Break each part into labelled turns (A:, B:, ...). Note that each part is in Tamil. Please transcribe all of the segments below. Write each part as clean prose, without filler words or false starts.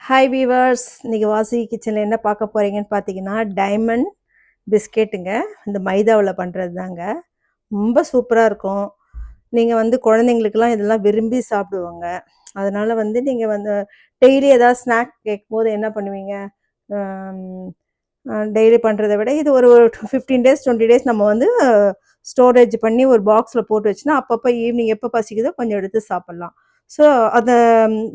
A: ஹாய் வீவர்ஸ், இன்றைக்கி வாசி கிச்சனில் என்ன பார்க்க போகிறீங்கன்னு பார்த்தீங்கன்னா, டைமண்ட் பிஸ்கெட்டுங்க. இந்த மைதாவில் பண்ணுறது தாங்க. ரொம்ப சூப்பராக இருக்கும். நீங்கள் வந்து குழந்தைங்களுக்கெல்லாம் இதெல்லாம் விரும்பி சாப்பிடுவாங்க. அதனால் வந்து நீங்கள் வந்து டெய்லி ஏதாவது ஸ்நாக் கேட்கும்போது என்ன பண்ணுவீங்க? டெய்லி பண்ணுறத விட இது ஒரு 15 டேஸ் 20 டேஸ் நம்ம வந்து ஸ்டோரேஜ் பண்ணி ஒரு பாக்ஸில் போட்டு வச்சுன்னா அப்பப்போ ஈவினிங் எப்போ பசிக்குதோ கொஞ்சம் எடுத்து சாப்பிட்லாம். ஸோ அதை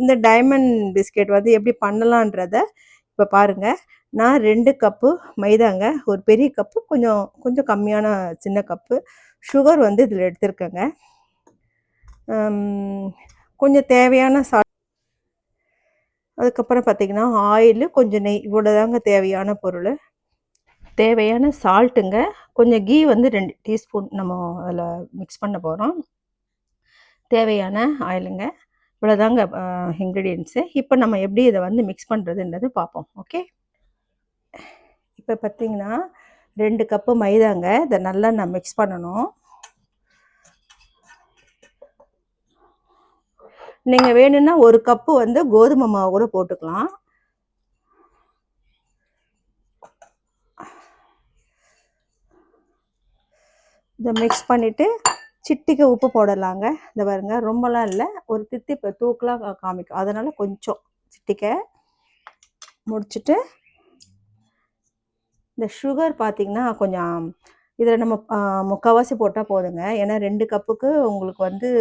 A: இந்த டைமண்ட் பிஸ்கெட் வந்து எப்படி பண்ணலான்றத இப்போ பாருங்கள். நான் 2 கப்பு மைதாங்க, ஒரு பெரிய கப்பு, கொஞ்சம் கொஞ்சம் கம்மியான சின்ன கப்பு சுகர் வந்து இதில் எடுத்துருக்கேங்க. கொஞ்சம் தேவையான அதுக்கப்புறம் பார்த்திங்கன்னா ஆயிலு, கொஞ்சம் நெய், இவ்வளோ தாங்க தேவையான பொருள். தேவையான சால்ட்டுங்க, கொஞ்சம் கீ வந்து 2 டீஸ்பூன் நம்ம அதில் மிக்ஸ் பண்ண போகிறோம். தேவையான ஆயிலுங்க, இவ்வளோதாங்க இன்க்ரீடியன்ட்ஸு. இப்போ நம்ம எப்படி இதை வந்து மிக்ஸ் பண்ணுறதுன்றது பார்ப்போம். ஓகே, இப்போ பார்த்திங்கன்னா 2 கப்பு மைதாங்க, இதை நல்லா நான் மிக்ஸ் பண்ணணும். நீங்கள் வேணும்னா 1 கப்பு வந்து கோதுமை மாவு கூட போட்டுக்கலாம். இதை மிக்ஸ் பண்ணிவிட்டு சிட்டிக்கு உப்பு போடலாங்க. இந்த பாருங்க, ரொம்பலாம் இல்லை, ஒரு தித்திப்பு தூக்கெலாம் காமிக்கும், அதனால் கொஞ்சம் சிட்டிக்கை முடிச்சுட்டு இந்த சுகர் பார்த்திங்கன்னா கொஞ்சம் இதில் நம்ம முக்கால்வாசி போட்டால் போதுங்க. ஏன்னா 2 கப்புக்கு உங்களுக்கு வந்து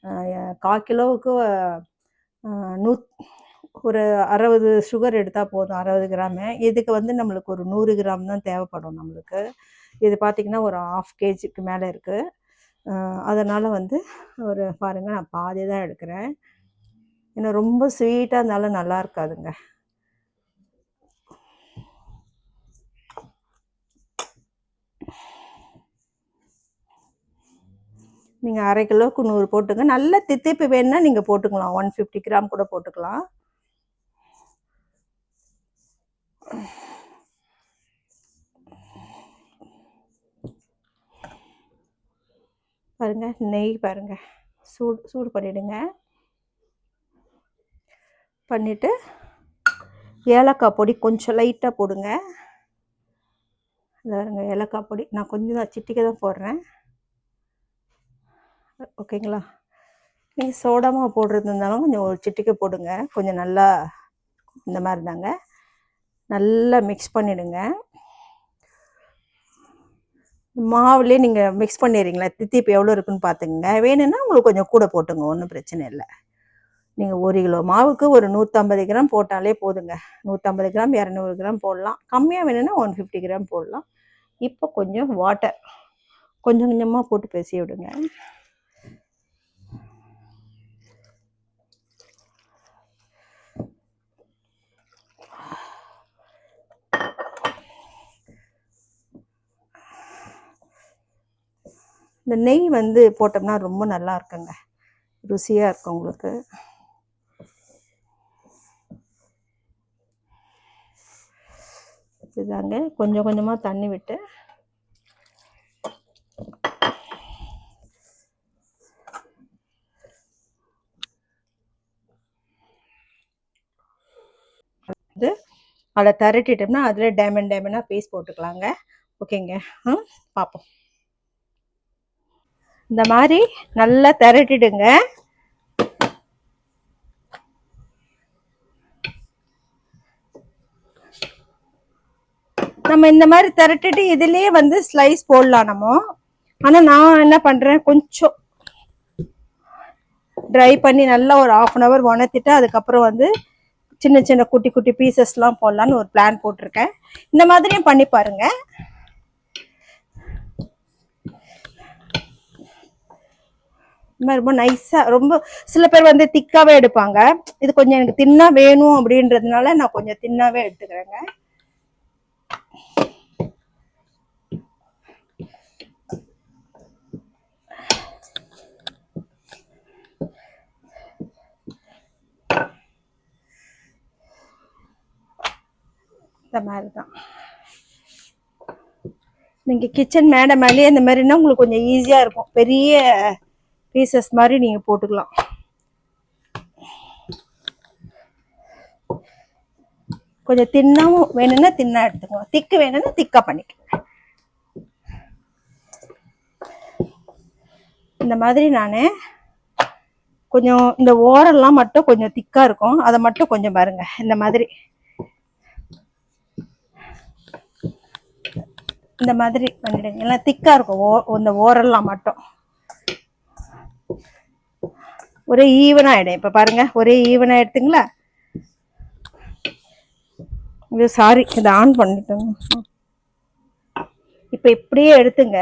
A: 1/4 கிலோவுக்கு ஒரு 60 சுகர் எடுத்தால் போதும், 60 கிராமு. இதுக்கு வந்து நம்மளுக்கு ஒரு 100 கிராம் தான் தேவைப்படும் நம்மளுக்கு. இது பார்த்திங்கன்னா ஒரு 1/2 kgக்கு மேலே இருக்குது. அதனால் வந்து ஒரு பாருங்கள், நான் பாதி தான் எடுக்கிறேன். ஏன்னா ரொம்ப ஸ்வீட்டாக இருந்தாலும் நல்லா இருக்காதுங்க. நீங்கள் 1/2 கிலோவுக்கு 100 போட்டுங்க. நல்ல தித்திப்பு வேணுன்னா நீங்கள் போட்டுக்கலாம், 150 கிராம் கூட போட்டுக்கலாம். பாருங்கள், நெய் பாருங்கள், சூடு பண்ணிவிடுங்க. பண்ணிவிட்டு ஏலக்காய் பொடி கொஞ்சம் லைட்டாக போடுங்க. பாருங்க, ஏலக்காய் பொடி நான் கொஞ்சம் தான், சிட்டிக்கை தான் போடுறேன். ஓகேங்களா? நீங்கள் சோடாமாக போடுறது இருந்தாலும் கொஞ்சம் ஒரு சிட்டிக்கை போடுங்க, கொஞ்சம் நல்லா இந்த மாதிரி தாங்க. நல்லா மிக்ஸ் பண்ணிவிடுங்க. மாவுலேயே நீங்கள் மிக்ஸ் பண்ணிடுறீங்களா, தித்திப்பு எவ்வளோ இருக்குன்னு பார்த்துக்குங்க. வேணும்னா உங்களுக்கு கொஞ்சம் கூட போட்டுங்க, ஒன்றும் பிரச்சனை இல்லை. நீங்கள் 1 கிலோ மாவுக்கு ஒரு 150 கிராம் போட்டாலே போதுங்க. 150 கிராம் 200 கிராம் போடலாம், கம்மியாக வேணும்னா 150 கிராம் போடலாம். இப்போ கொஞ்சம் வாட்டர் கொஞ்சம் கொஞ்சமாக போட்டு பேசி விடுங்க. இந்த நெய் வந்து போட்டோம்னா ரொம்ப நல்லா இருக்குங்க, ருசியாக இருக்கும் உங்களுக்கு. இதுதாங்க, கொஞ்சம் கொஞ்சமாக தண்ணி விட்டு அதில் திரட்டிட்டோம்னா அதில் டைமண்டாக பீஸ் போட்டுக்கலாங்க. ஓகேங்க, பார்ப்போம். இந்த மாதிரி நல்லா திரட்டிடுங்க. நம்ம இந்த மாதிரி திரட்டிட்டு இதுலேயே வந்து ஸ்லைஸ் போடலாம் நம்ம. ஆனால் நான் என்ன பண்ணுறேன், கொஞ்சம் ட்ரை பண்ணி நல்லா ஒரு 1/2 hour உணர்த்திட்டு அதுக்கப்புறம் வந்து சின்ன சின்ன குட்டி குட்டி பீசஸ்லாம் போடலான்னு ஒரு பிளான் போட்டிருக்கேன். இந்த மாதிரியும் பண்ணி பாருங்க. இந்த மாதிரி ரொம்ப நைஸாக, ரொம்ப சில பேர் வந்து திக்காகவே எடுப்பாங்க. இது கொஞ்சம் எனக்கு தின்னா வேணும் அப்படின்றதுனால நான் கொஞ்சம் தின்னாவே எடுத்துக்கிறேங்க. இந்த மாதிரி தான் நீங்கள் கிச்சன் மேலேயே இந்த மாதிரினா உங்களுக்கு கொஞ்சம் ஈஸியாக இருக்கும். பெரிய பீசஸ் மாதிரி நீங்கள் போட்டுக்கலாம். கொஞ்சம் தின்னாவும் வேணும்னா தின்னா எடுத்துக்கோங்க, திக்கு வேணும்னா திக்கா பண்ணிக்கோங்க. இந்த மாதிரி நான் கொஞ்சம் இந்த ஓரெல்லாம் மட்டும் கொஞ்சம் திக்கா இருக்கும், அதை மட்டும் கொஞ்சம் பாருங்க இந்த மாதிரி பண்ணிடுங்க. எல்லாம் திக்கா இருக்கும் இந்த ஓரெல்லாம் மட்டும் ஒரே ஈவனா ஆயிடும். இப்ப பாருங்க ஒரே ஈவனா எடுத்துங்களா. இது சாரி, இதை ஆன் பண்ணிட்டோம். இப்ப இப்படியே எடுத்துங்க.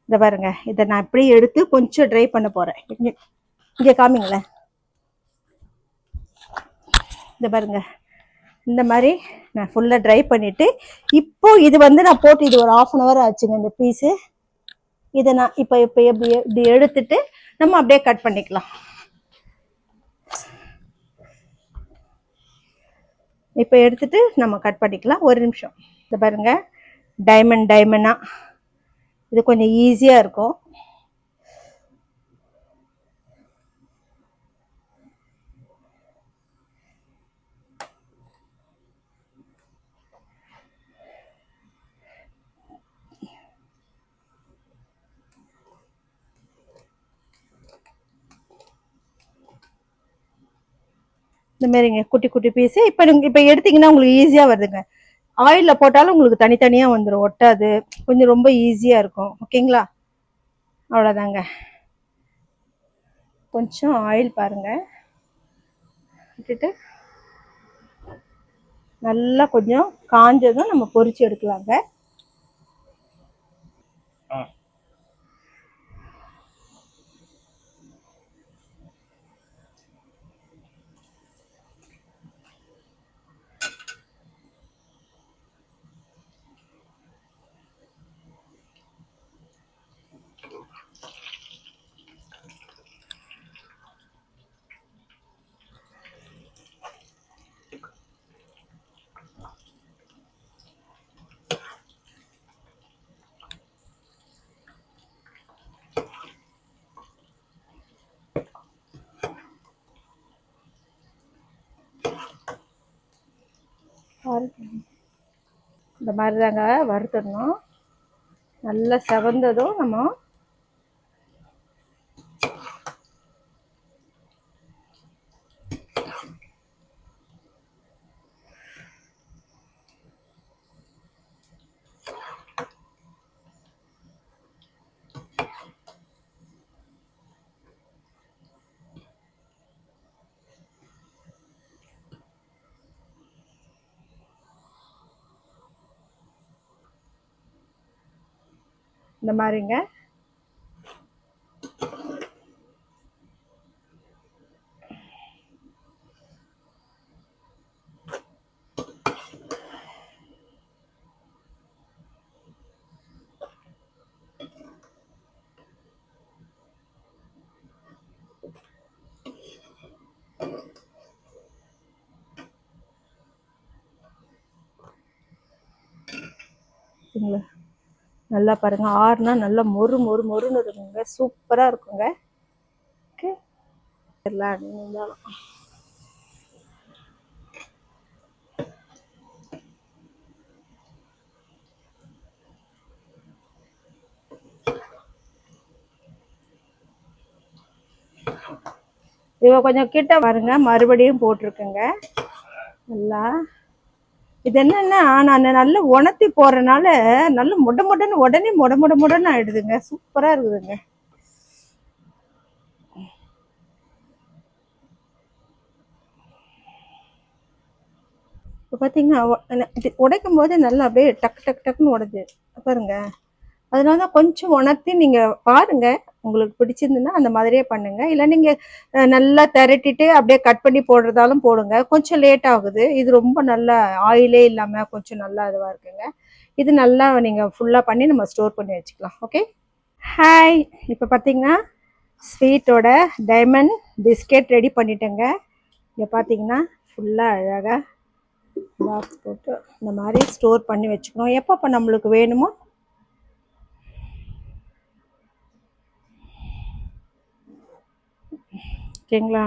A: இதை பாருங்க, இதை நான் இப்படியே எடுத்து கொஞ்சம் ட்ரை பண்ண போறேன். இங்க காமிங்களேன். இதை பாருங்க, இந்த மாதிரி நான் ஃபுல்லா ட்ரை பண்ணிட்டு, இப்போ இது நான் போட்டு இது ஒரு 1/2 hour ஆச்சுங்க இந்த பீஸு. இதை நான் இப்ப இப்படி எடுத்துட்டு நம்ம அப்படியே கட் பண்ணிக்கலாம். இப்ப எடுத்துட்டு நம்ம கட் பண்ணிக்கலாம். ஒரு நிமிஷம். இதை பாருங்க, டைமண்டா இது கொஞ்சம் ஈஸியா இருக்கும். இந்த மாதிரிங்க குட்டி குட்டி பீஸு. இப்ப எடுத்தீங்கன்னா உங்களுக்கு ஈஸியா வருதுங்க. ஆயில்ல போட்டாலும் உங்களுக்கு தனித்தனியா வந்துடும், ஒட்டாது. கொஞ்சம் ரொம்ப ஈஸியா இருக்கும். ஓகேங்களா? அவ்வளோதாங்க. கொஞ்சம் ஆயில் பாருங்க விட்டுட்டு நல்லா கொஞ்சம் காஞ்சதும் நம்ம பொரிச்சு எடுக்கலாங்க. இந்த மாதிரி தாங்க வறுத்துடணும். நல்லா செவந்ததும் நம்ம இந்த மாதிரிங்க நல்லா பாருங்க. ஆறுனா நல்லா மொறு மொறு மொறுன்னு இருக்குங்க, சூப்பரா இருக்குங்க. ஓகே, இருந்தாலும் இவ கொஞ்சம் கிட்ட பாருங்க, மறுபடியும் போட்டிருக்குங்க நல்லா. இது என்னன்னா நான் நல்லா உணர்த்தி போறதுனால நல்ல உடனே முடன்னு ஆயிடுதுங்க, சூப்பரா இருக்குதுங்க. இப்போ பார்த்தீங்கன்னா உடைக்கும் போது நல்லா அப்படியே டக்குன்னு உடைஞ்சு பாருங்க. அதனால தான் கொஞ்சம் உணர்த்தி நீங்கள் பாருங்க, உங்களுக்கு பிடிச்சிருந்துன்னா அந்த மாதிரியே பண்ணுங்க. இல்லை நீங்கள் நல்லா திரட்டிட்டு அப்படியே கட் பண்ணி போடுறதாலும் போடுங்க. கொஞ்சம் லேட் ஆகுது. இது ரொம்ப நல்லா ஆயிலே இல்லாமல் கொஞ்சம் நல்லா இதுவாக இருக்குங்க. இது நல்லா நீங்கள் ஃபுல்லாக பண்ணி நம்ம ஸ்டோர் பண்ணி வச்சுக்கலாம். Okay, hi. இப்போ பார்த்தீங்கன்னா ஸ்வீட்டோட டைமண்ட் பிஸ்கெட் ரெடி பண்ணிட்டேங்க. இங்கே பார்த்தீங்கன்னா ஃபுல்லாக அழகாக பாக்ஸ் போட்டு இந்த மாதிரி ஸ்டோர் பண்ணி வச்சுக்கணும். எப்போ நம்மளுக்கு வேணுமோ ஓகேங்களா.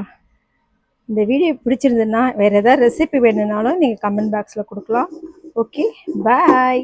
A: இந்த வீடியோ பிடிச்சிருந்ததுன்னா வேறு ஏதாவது ரெசிபி வேணும்னாலும் நீங்கள் கமெண்ட் பாக்ஸில் கொடுக்கலாம். ஓகே, பாய்.